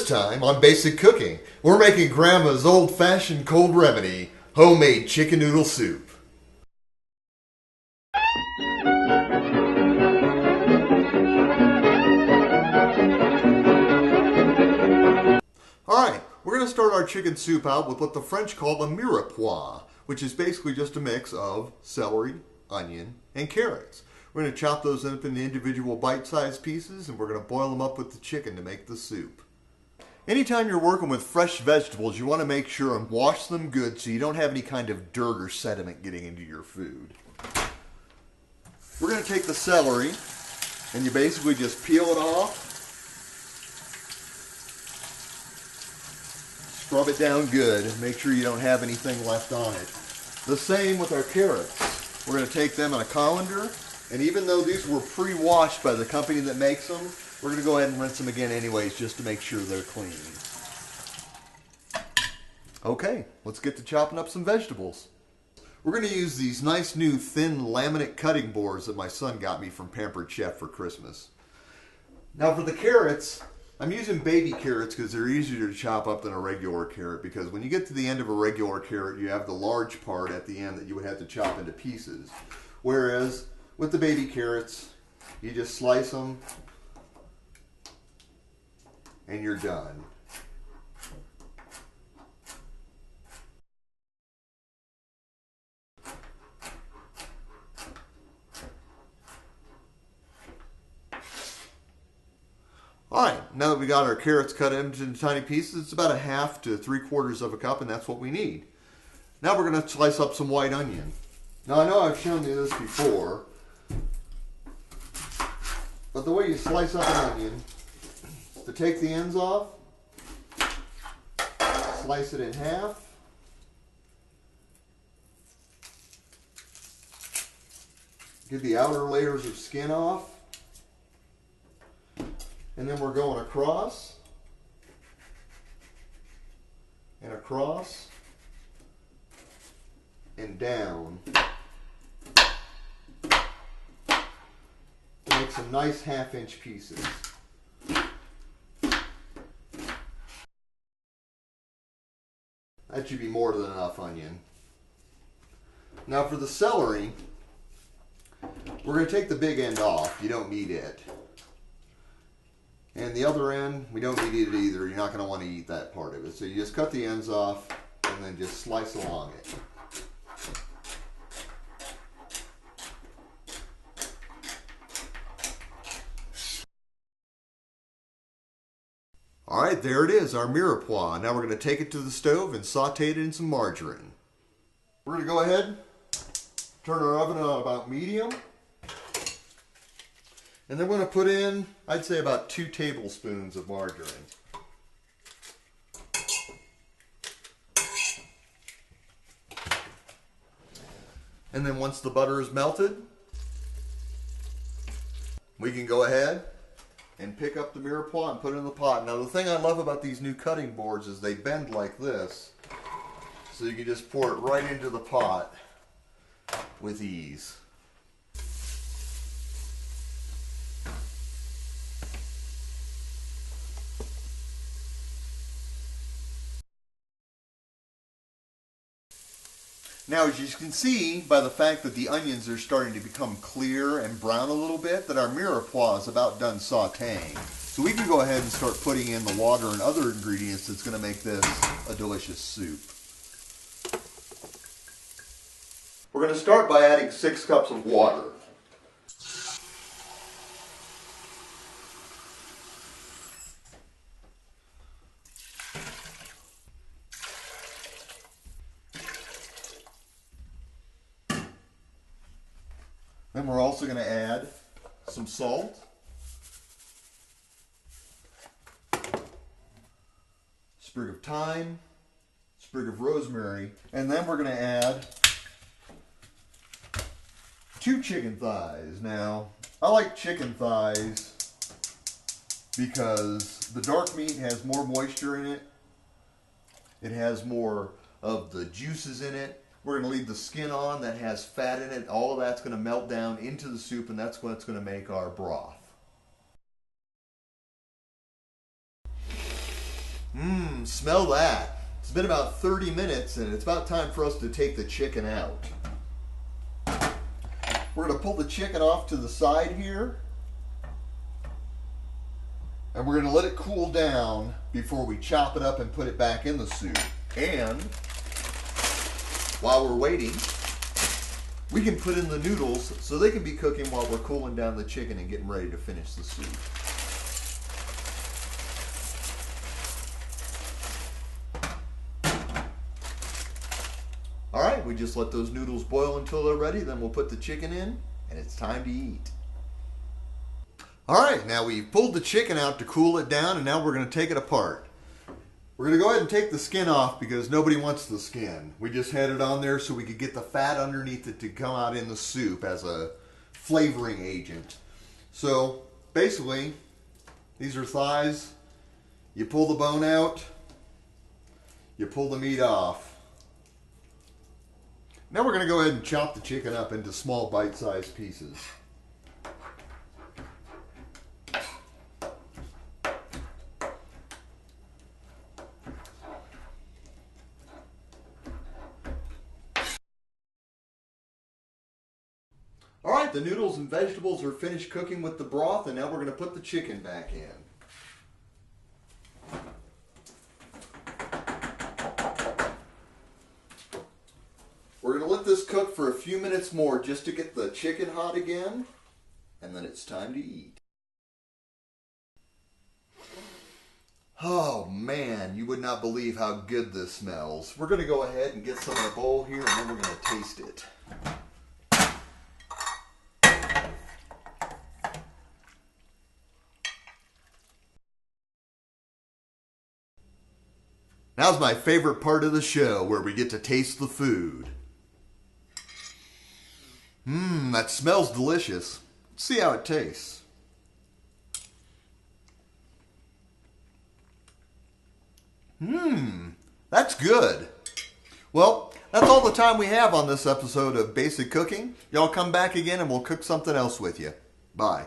time on Basic Cooking, we're making Grandma's old-fashioned cold remedy, homemade chicken noodle soup. Alright, we're going to start our chicken soup out with what the French call a Mirepoix, which is basically just a mix of celery, onion, and carrots. We're going to chop those up into individual bite-sized pieces, and we're going to boil them up with the chicken to make the soup. Anytime you're working with fresh vegetables, you want to make sure and wash them good so you don't have any kind of dirt or sediment getting into your food. We're going to take the celery, and you basically just peel it off, scrub it down good, and make sure you don't have anything left on it. The same with our carrots. We're going to take them in a colander, and even though these were pre-washed by the company that makes them, we're going to go ahead and rinse them again anyways just to make sure they're clean. Okay, let's get to chopping up some vegetables. We're going to use these nice new thin laminate cutting boards that my son got me from Pampered Chef for Christmas. Now for the carrots, I'm using baby carrots because they're easier to chop up than a regular carrot, because when you get to the end of a regular carrot, you have the large part at the end that you would have to chop into pieces. Whereas with the baby carrots, you just slice them and you're done. Alright, now that we got our carrots cut into tiny pieces, it's about 1/2 to 3/4 of a cup, and that's what we need. Now we're going to slice up some white onion. Now I know I've shown you this before, but the way you slice up an onion is to take the ends off, slice it in half, get the outer layers of skin off, and then we're going across and across and down to make some nice 1/2-inch pieces. That should be more than enough onion. Now for the celery, we're going to take the big end off. You don't need it. And the other end, we don't need it either. You're not going to want to eat that part of it. So you just cut the ends off and then just slice along it. Alright, there it is, our Mirepoix. Now we're going to take it to the stove and saute it in some margarine. We're going to go ahead, turn our oven on about medium. And then we're going to put in, I'd say about 2 tablespoons of margarine. And then once the butter is melted, we can go ahead and pick up the Mirepoix and put it in the pot. Now the thing I love about these new cutting boards is they bend like this, so you can just pour it right into the pot with ease. Now, as you can see by the fact that the onions are starting to become clear and brown a little bit, that our Mirepoix is about done sauteing. So we can go ahead and start putting in the water and other ingredients that's going to make this a delicious soup. We're going to start by adding 6 cups of water. Then we're also going to add some salt, sprig of thyme, sprig of rosemary, and then we're going to add 2 chicken thighs. Now, I like chicken thighs because the dark meat has more moisture in it. It has more of the juices in it. We're going to leave the skin on that has fat in it. All of that's going to melt down into the soup, and that's what's going to make our broth. Smell that. It's been about 30 minutes and it's about time for us to take the chicken out. We're going to pull the chicken off to the side here. And we're going to let it cool down before we chop it up and put it back in the soup. And while we're waiting, we can put in the noodles so they can be cooking while we're cooling down the chicken and getting ready to finish the soup. Alright, we just let those noodles boil until they're ready, then we'll put the chicken in, and it's time to eat. Alright, now we've pulled the chicken out to cool it down, and now we're going to take it apart. We're going to go ahead and take the skin off because nobody wants the skin. We just had it on there so we could get the fat underneath it to come out in the soup as a flavoring agent. So, basically, these are thighs. You pull the bone out, you pull the meat off. Now we're going to go ahead and chop the chicken up into small bite-sized pieces. Alright, the noodles and vegetables are finished cooking with the broth, and now we're going to put the chicken back in. We're going to let this cook for a few minutes more just to get the chicken hot again, and then it's time to eat. Oh man, you would not believe how good this smells. We're going to go ahead and get some in a bowl here, and then we're going to taste it. Now's my favorite part of the show, where we get to taste the food. That smells delicious. Let's see how it tastes. That's good. Well, that's all the time we have on this episode of Basic Cooking. Y'all come back again and we'll cook something else with you. Bye.